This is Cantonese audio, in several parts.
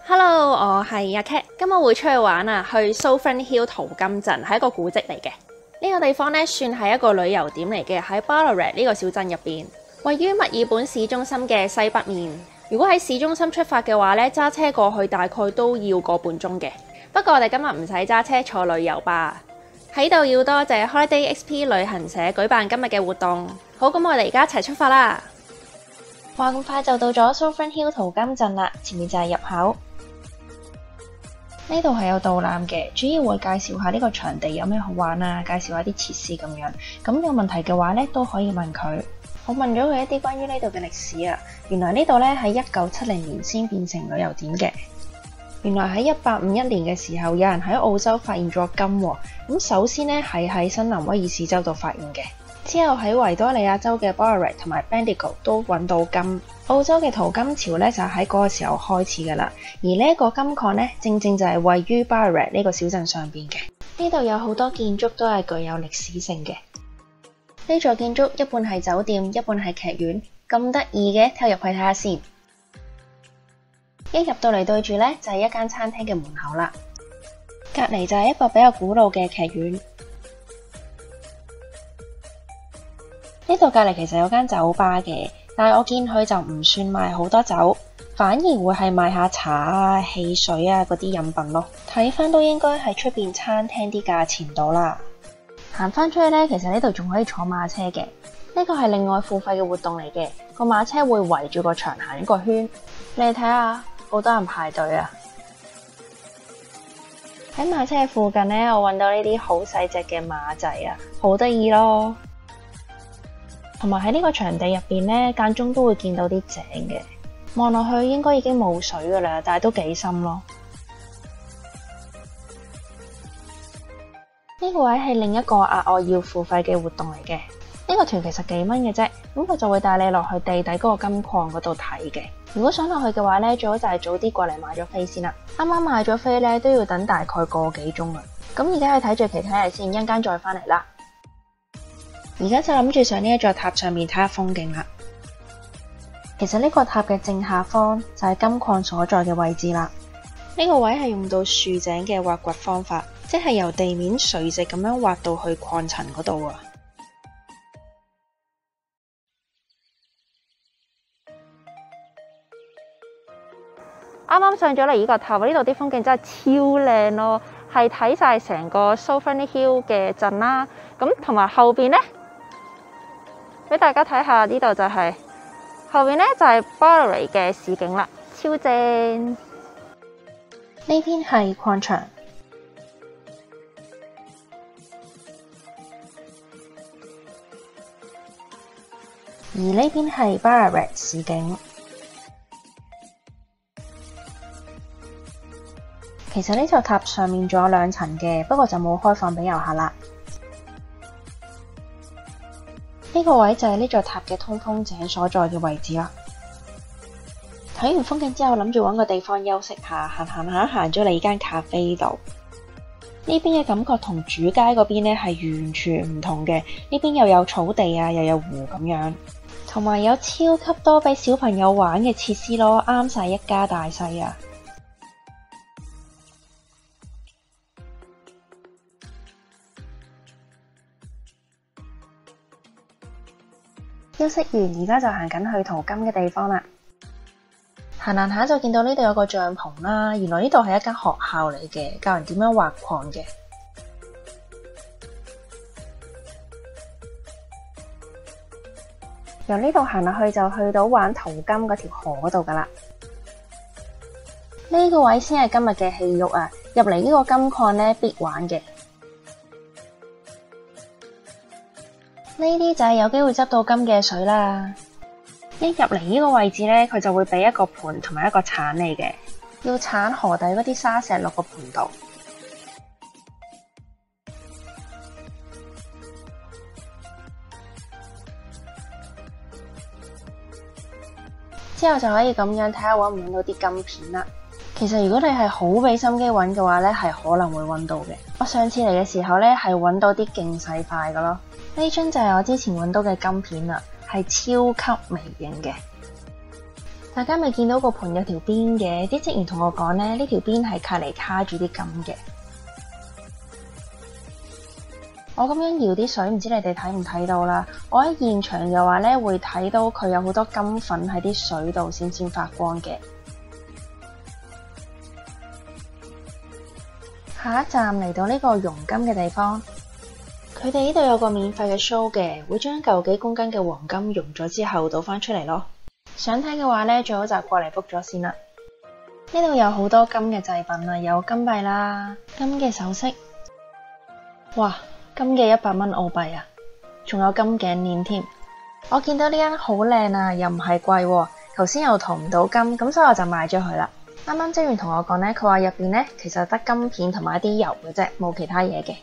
Hello，我係阿 Cat，今日會出去玩啊，去 Sovereign Hill 淘金鎮，係一個古蹟嚟嘅。呢個地方咧算係一個旅遊點嚟嘅，喺 Ballarat 呢個小鎮入邊，位於墨爾本市中心嘅西北面。如果喺市中心出發嘅話咧，揸車過去大概都要個半鐘嘅。不過我哋今日唔使揸車，坐旅遊巴。喺度要多謝 Holiday XP 旅行社舉辦今日嘅活動。好，咁我哋而家一齊出發啦！話咁快就到咗 Sovereign Hill 淘金鎮啦，前面就係入口。呢度係有導覽嘅，主要會介紹下呢個場地有咩好玩啊，介紹下啲設施咁樣。咁有問題嘅話咧，都可以問佢。我問咗佢一啲關於呢度嘅歷史啊，原來呢度咧喺1970年先變成旅遊點嘅。原來喺1851年嘅時候，有人喺澳洲發現咗金喎。咁首先咧係喺新南威爾士州度發現嘅，之後喺維多利亞州嘅 Ballarat 同埋 Bendigo 都揾到金。澳洲嘅淘金潮咧就喺嗰個時候開始㗎啦，而呢一個金礦咧正正就係位於 Ballarat 呢個小鎮上邊嘅。呢度有好多建築都係具有歷史性嘅。呢座建築一半係酒店，一半係劇院，咁得意嘅，睇入去睇下先。一入到嚟對住咧就係一間餐廳嘅門口啦，隔離就係一個比較古老嘅劇院。呢度隔離其實有間酒吧嘅。但係我見佢就唔算賣好多酒，反而會係賣下茶啊、汽水啊嗰啲飲品咯。睇返都應該係出邊餐廳啲價錢到啦。行返出去呢，其實呢度仲可以坐馬車嘅。呢個係另外付費嘅活動嚟嘅，個馬車會圍住個場行一個圈。你哋睇下，好多人排隊啊！喺馬車附近呢，我揾到呢啲好細隻嘅馬仔啊，好得意咯〜同埋喺呢個場地入邊呢，間中都會見到啲井嘅，望落去應該已經冇水噶啦，但係都幾深咯。呢個位係另一個額外要付費嘅活動嚟嘅。呢個團其實幾蚊嘅啫，咁佢就會帶你落去地底嗰個金礦嗰度睇嘅。如果想落去嘅話呢，最好就係早啲過嚟買咗飛先啦。啱啱買咗飛呢，都要等大概個幾鐘啊。咁而家去睇住其他嘢先，一陣間再返嚟啦。而家就諗住上呢一座塔上面睇下風景啦。其實呢個塔嘅正下方就係金礦所在嘅位置啦。呢個位係用到豎井嘅挖掘方法，即係由地面垂直咁樣挖到去礦層嗰度啊。啱啱上咗嚟呢個塔，呢度啲風景真係超靚咯，係睇晒成個 Sovereign Hill 嘅鎮啦。咁同埋後邊呢，俾大家睇下，呢度就係後邊呢，就係 Ballarat 嘅市景啦，超正！呢邊係礦場，而呢邊係 Ballarat 市景。其實呢座塔上面仲有2層嘅，不過就冇開放俾遊客啦。呢個位就係呢座塔嘅通風井所在嘅位置啦。睇完風景之後，諗住揾個地方休息下，行咗嚟呢間咖啡度。呢邊嘅感覺同主街嗰邊呢係完全唔同嘅。呢邊又有草地啊，又有湖咁樣，同埋有超級多俾小朋友玩嘅設施咯，啱晒一家大細啊！休息完，而家就行緊去淘金嘅地方啦。行下就見到呢度有個帳篷啦，原來呢度係一間學校嚟嘅，教人點樣挖礦嘅。由呢度行落去就去到玩淘金嗰條河嗰度噶啦。呢個位先係今日嘅戲肉啊！入嚟呢個金礦呢，必玩嘅。呢啲就係有機會執到金嘅水啦。一入嚟呢個位置呢，佢就會俾一個盤同埋一個鏟你嘅，要鏟河底嗰啲沙石落個盤度。之後就可以咁樣睇下揾唔揾到啲金片啦。其實如果你係好俾心機揾嘅話呢，係可能會揾到嘅。我上次嚟嘅時候呢，係揾到啲勁細塊嘅咯。呢樽就係我之前揾到嘅金片啦，係超級微型嘅。大家咪見到個盤有條邊嘅，啲職員同我講咧，呢條邊係卡嚟卡住啲金嘅。我咁樣搖啲水，唔知你哋睇唔睇到啦？我喺現場嘅話咧，會睇到佢有好多金粉喺啲水度閃閃發光嘅。下一站嚟到呢個熔金嘅地方，佢哋呢度有個免費嘅 show 嘅，會將嚿幾公斤嘅黃金熔咗之後倒返出嚟咯。想睇嘅話咧，最好就過嚟 book 咗先啦。呢度有好多金嘅製品啊，有金幣啦、金嘅首飾，哇，金嘅100蚊澳幣啊，仲有金頸鏈添。我見到呢間好靚啊，又唔係貴喎，頭先又淘唔到金，咁所以我就買咗佢啦。啱啱職員同我講咧，佢話入邊咧其實得金片同埋一啲油嘅啫，冇其他嘢嘅。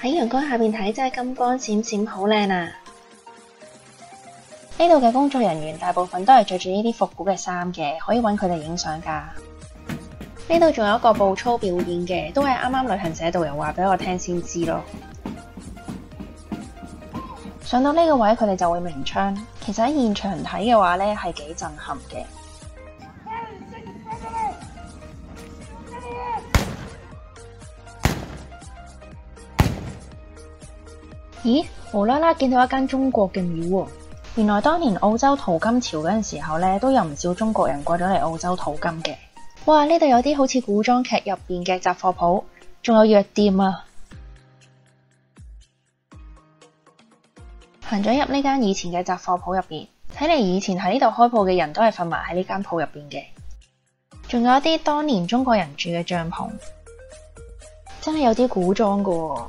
喺陽光下邊睇真係金光閃閃，好靚啊！呢度嘅工作人員大部分都係着住呢啲復古嘅衫嘅，可以揾佢哋影相㗎。呢度仲有一個步操表演嘅，都係啱啱旅行社導遊話俾我聽先知咯。上到呢個位，佢哋就會鳴槍。其實喺現場睇嘅話咧，係幾震撼嘅。咦，無啦啦見到一間中國嘅廟喎！原來當年澳洲淘金潮嗰陣時候咧，都有唔少中國人過咗嚟澳洲淘金嘅。哇！呢度有啲好似古裝劇入邊嘅雜貨鋪，仲有藥店啊！行咗入呢間以前嘅雜貨鋪入邊，睇嚟以前喺呢度開鋪嘅人都係瞓埋喺呢間鋪入邊嘅。仲有一啲當年中國人住嘅帳篷，真係有啲古裝噶喎。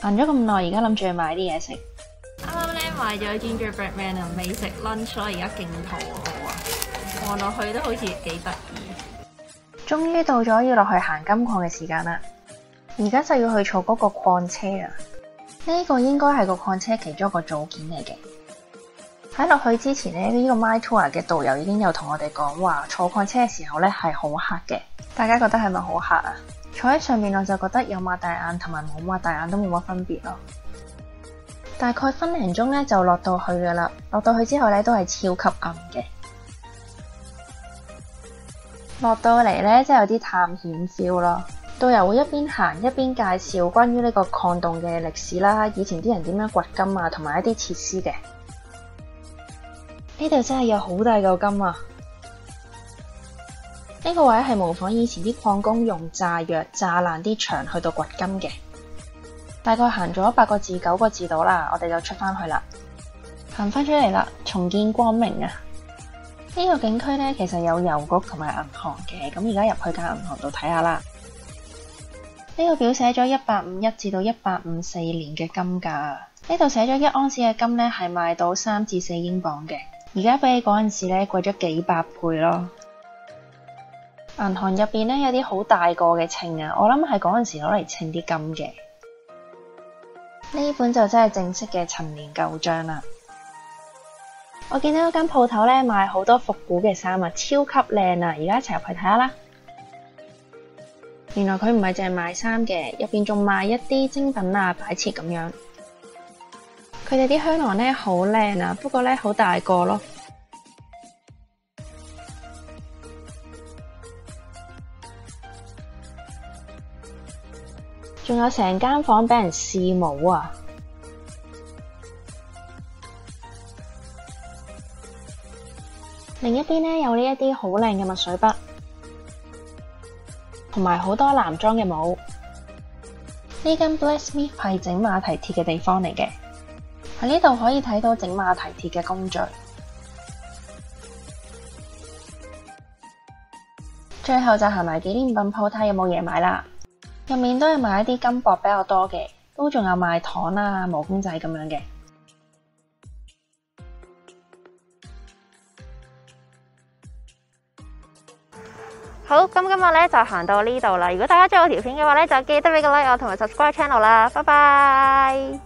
行咗咁耐，而家諗住去買啲嘢食。啱啱咧買咗 Gingerbread Man 啊，未食 lunch， 而家勁肚餓啊！望落去都好似幾得意。終於到咗要落去行金礦嘅時間啦，而家就要去坐嗰個礦車啊！呢個應該係個礦車其中一個組件嚟嘅。喺落去之前咧，呢個 My Tour 嘅導遊已經有同我哋講話，坐礦車嘅時候咧係好黑嘅。大家覺得係咪好黑啊？坐喺上面我就覺得有擘大眼同埋冇擘大眼都冇乜分別咯。大概分零鐘咧就落到去噶啦，落到去之後咧都係超級暗嘅。落到嚟咧即係有啲探險 feel 咯。導遊會一邊行一邊介紹關於呢個礦洞嘅歷史啦，以前啲人點樣掘金啊，同埋一啲設施嘅。呢度真係有好大嚿金啊！呢個位係模仿以前啲礦工用炸藥炸爛啲牆去到掘金嘅。大概行咗8個字9個字到啦，我哋就出返去啦。行返出嚟啦，重見光明啊！呢個景區咧其實有郵局同埋銀行嘅，咁而家入去間銀行度睇下啦。呢個表寫咗1851至到1854年嘅金價，呢度寫咗1盎司嘅金咧係賣到3至4英鎊嘅，而家比起嗰陣時咧貴咗幾百倍咯。銀行入邊咧有啲好大個嘅秤啊，我諗係嗰陣時攞嚟稱啲金嘅。呢本就真係正式嘅陳年舊賬啦。我見到一間鋪頭咧賣好多復古嘅衫啊，超級靚啊！而家一齊入去睇下啦。原來佢唔係淨係賣衫嘅，入邊仲賣一啲精品啊、擺設咁樣。佢哋啲香囊咧好靚啊，不過咧好大個咯。仲有成間房俾人試帽啊！另一邊咧有呢一啲好靚嘅墨水筆，同埋好多男裝嘅帽。呢間 Blacksmith 係整馬蹄鐵嘅地方嚟嘅，喺呢度可以睇到整馬蹄鐵嘅工序。最後就行埋紀念品鋪睇有冇嘢買啦。入面都係賣一啲金箔比較多嘅，都仲有賣糖啊、毛公仔咁樣嘅。好，咁今日咧就行到呢度啦。如果大家中意我條片嘅話咧，就記得俾個 like 我同埋 subscribe channel 啦。拜拜。